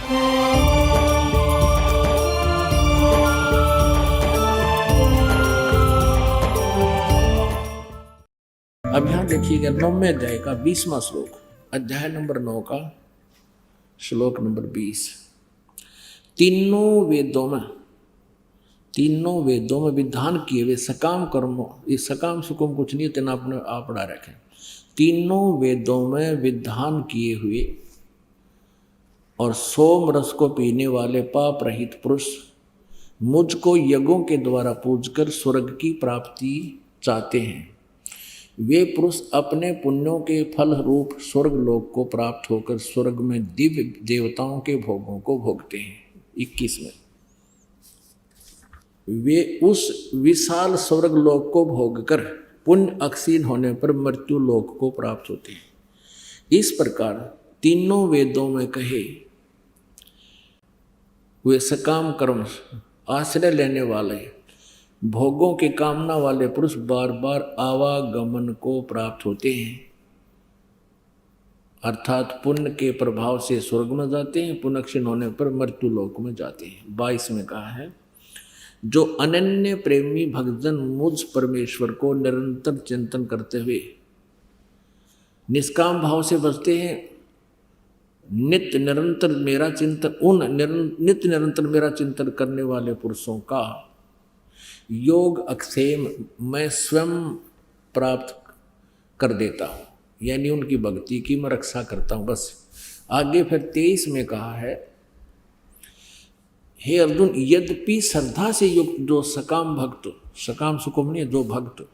अब यहां देखिएगा 9वें अध्याय का 20वां श्लोक, अध्याय नंबर 9 का श्लोक नंबर 20। तीनों वेदों में विधान किए हुए सकाम कर्मों, ये सकाम सुकुम कुछ नहीं तेना अपने आप पढ़ा रखे। तीनों वेदों में विधान किए हुए और सोम रस को पीने वाले पाप रहित पुरुष मुझको यज्ञों के द्वारा पूजकर स्वर्ग की प्राप्ति चाहते हैं। वे पुरुष अपने पुण्यों के फल रूप स्वर्ग लोक को प्राप्त होकर स्वर्ग में दिव्य देवताओं के भोगों को भोगते हैं। 21 में वे उस विशाल स्वर्ग लोक को भोगकर पुण्य अक्षीण होने पर मृत्यु लोक को प्राप्त होते हैं। इस प्रकार तीनों वेदों में कहे वे सकाम कर्म आश्रय लेने वाले भोगों के कामना वाले पुरुष बार बार आवागमन को प्राप्त होते हैं, अर्थात पुण्य के प्रभाव से स्वर्ग में जाते हैं, पुण्य क्षीण होने पर मृत्यु लोक में जाते हैं। 22 में कहा है, जो अनन्य प्रेमी भक्तजन मुझ परमेश्वर को निरंतर चिंतन करते हुए निष्काम भाव से बचते हैं, नित्य निरंतर मेरा चिंतन करने वाले पुरुषों का योग अक्षेम मैं स्वयं प्राप्त कर देता हूँ, यानी उनकी भक्ति की मैं रक्षा करता हूँ। बस आगे फिर 23 में कहा है, हे अर्जुन, यद्यपि श्रद्धा से युक्त जो सकाम भक्त, सकाम सुकुम नहीं, जो भक्त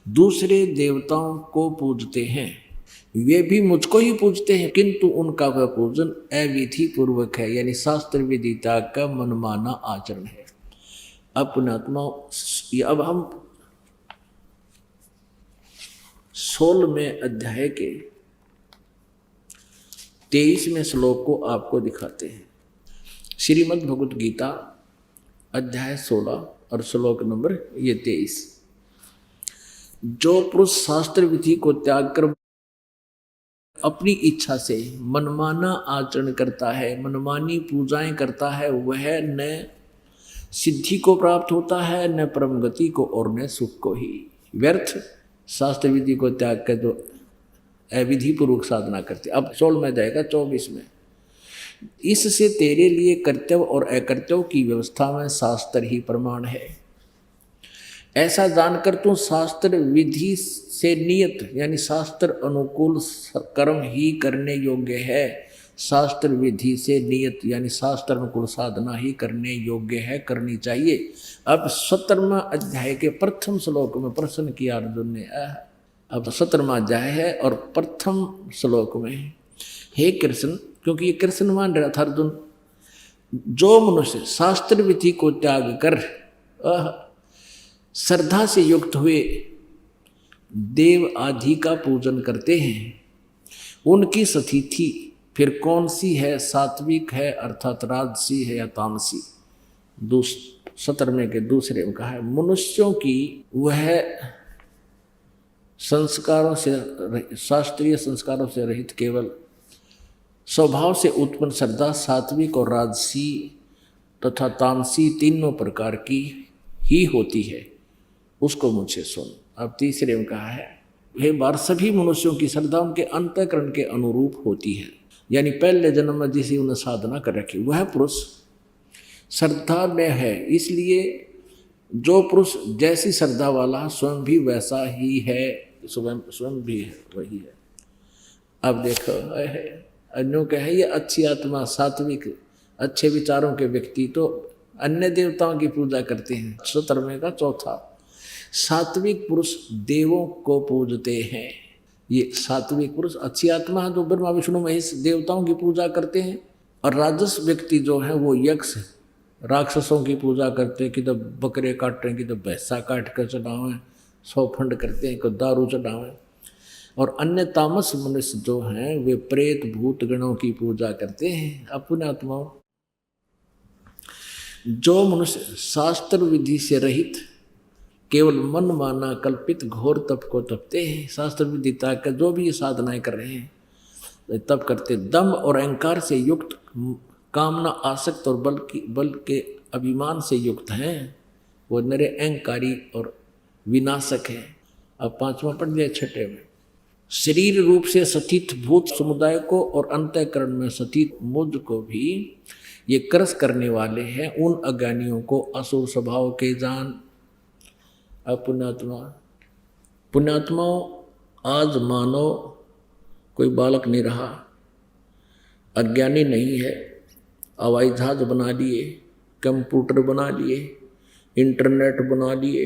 दूसरे देवताओं को पूजते हैं वे भी मुझको ही पूजते हैं, किंतु उनका वह पूजन अविधि पूर्वक है, यानी शास्त्र विदिता का मनमाना आचरण है। अपने आत्मा अब हम 16वें अध्याय के 23वें श्लोक को आपको दिखाते हैं। श्रीमद् भगवत गीता अध्याय 16 और श्लोक नंबर 23। जो पुरुष शास्त्र विधि को त्याग कर अपनी इच्छा से मनमाना आचरण करता है, मनमानी पूजाएं करता है, वह न सिद्धि को प्राप्त होता है, न परम गति को और न सुख को ही। व्यर्थ शास्त्र विधि को त्याग कर जो अविधि पूर्वक साधना करते। अब 16 में जाएगा 24 में, इससे तेरे लिए कर्तव्य और अकर्तव्य की व्यवस्था में शास्त्र ही प्रमाण है। ऐसा जानकर तू शास्त्र विधि से नियत यानी शास्त्र अनुकूल कर्म ही करने योग्य है। शास्त्र विधि से नियत यानी शास्त्र अनुकूल साधना ही करने योग्य है, करनी चाहिए। अब 17वां अध्याय के प्रथम श्लोक में प्रश्न किया अर्जुन ने। अब 17वां अध्याय है और प्रथम श्लोक में, हे कृष्ण, क्योंकि ये कृष्ण मान रहा था अर्जुन, जो मनुष्य शास्त्र विधि को त्याग कर श्रद्धा से युक्त हुए देव आदि का पूजन करते हैं, उनकी स्थिति फिर कौन सी है? सात्विक है अर्थात राजसी है या तामसी? 17वें के दूसरे में कहा है, मनुष्यों की वह संस्कारों से शास्त्रीय संस्कारों से रहित केवल स्वभाव से उत्पन्न श्रद्धा सात्विक और राजसी तथा तामसी तीनों प्रकार की ही होती है, उसको मुझसे सुन। अब तीसरे में कहा है, हे बार सभी मनुष्यों की श्रद्धा उनके अंतःकरण के अनुरूप होती है, यानी पहले जन्म में जिसे उन्हें साधना कर रखी वह पुरुष श्रद्धा में है। इसलिए जो पुरुष जैसी श्रद्धा वाला स्वयं भी वैसा ही है, स्वयं भी है वही है। अब देखो अन्यों का है ये अच्छी आत्मा सात्विक अच्छे विचारों के व्यक्ति तो अन्य देवताओं की पूजा करते हैं। 17वें का चौथा, सात्विक पुरुष देवों को पूजते हैं। ये सात्विक पुरुष अच्छी आत्मा है जो ब्रह्मा विष्णु महेश देवताओं की पूजा करते हैं, और राजस व्यक्ति जो है वो यक्ष राक्षसों की पूजा करते हैं, कि तो बकरे काट रहे हैं, कि तो भैंसा काट कर चढ़ावें, सौफंड करते हैं, कि दारू चढ़ावें। और अन्य तामस मनुष्य जो हैं वे प्रेत भूत गणों की पूजा करते हैं, अपने आत्माओं। जो मनुष्य शास्त्र विधि से रहित केवल मन माना कल्पित घोर तप को तपते हैं, शास्त्र विदिता का जो भी साधनाएं कर रहे हैं तप करते, दम और अहंकार से युक्त कामना आसक्त और बल के अभिमान से युक्त हैं, वो नरे अहंकारी और विनाशक है। अब पांचवा पढ़ लिया छठे में। शरीर रूप से स्थित भूत समुदाय को और अंतःकरण में स्थित मुझ को भी ये क्रस करने वाले हैं। उन अज्ञानियों को असुर स्वभाव के जान। अब पुण्यात्माओं, आज मानो कोई बालक नहीं रहा, अज्ञानी नहीं है। हवाई जहाज बना लिए, कंप्यूटर बना लिए, इंटरनेट बना लिए।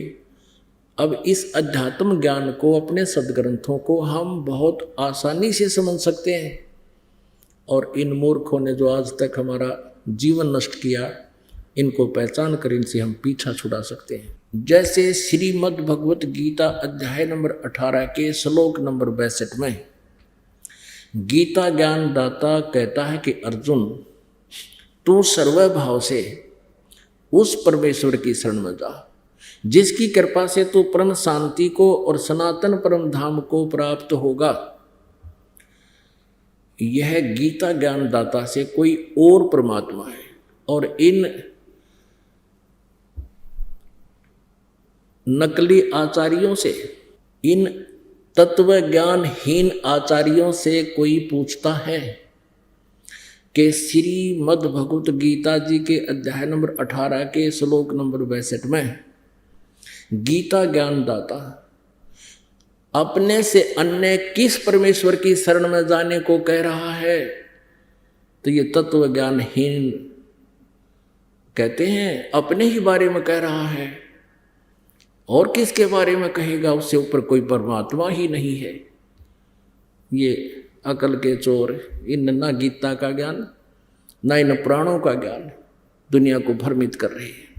अब इस अध्यात्म ज्ञान को, अपने सदग्रंथों को हम बहुत आसानी से समझ सकते हैं, और इन मूर्खों ने जो आज तक हमारा जीवन नष्ट किया, इनको पहचान कर इनसे हम पीछा छुड़ा सकते हैं। जैसे श्रीमद् भगवत गीता अध्याय नंबर 18 के श्लोक नंबर 62 में गीता ज्ञान दाता कहता है कि अर्जुन, तू सर्वभाव से उस परमेश्वर की शरण में जा जिसकी कृपा से तू परम शांति को और सनातन परम धाम को प्राप्त होगा। यह गीता ज्ञान दाता से कोई और परमात्मा है, और इन नकली आचार्यों से, इन तत्व ज्ञानहीन आचार्यों से कोई पूछता है कि श्रीमद् भगवत गीता जी के अध्याय नंबर 18 के श्लोक नंबर 62 में गीता ज्ञान दाता अपने से अन्य किस परमेश्वर की शरण में जाने को कह रहा है, तो ये तत्व ज्ञानहीन कहते हैं अपने ही बारे में कह रहा है, और किसके बारे में कहेगा? उससे ऊपर कोई परमात्मा ही नहीं है। ये अकल के चोर, इन ना गीता का ज्ञान ना इन प्राणों का ज्ञान दुनिया को भ्रमित कर रहे हैं।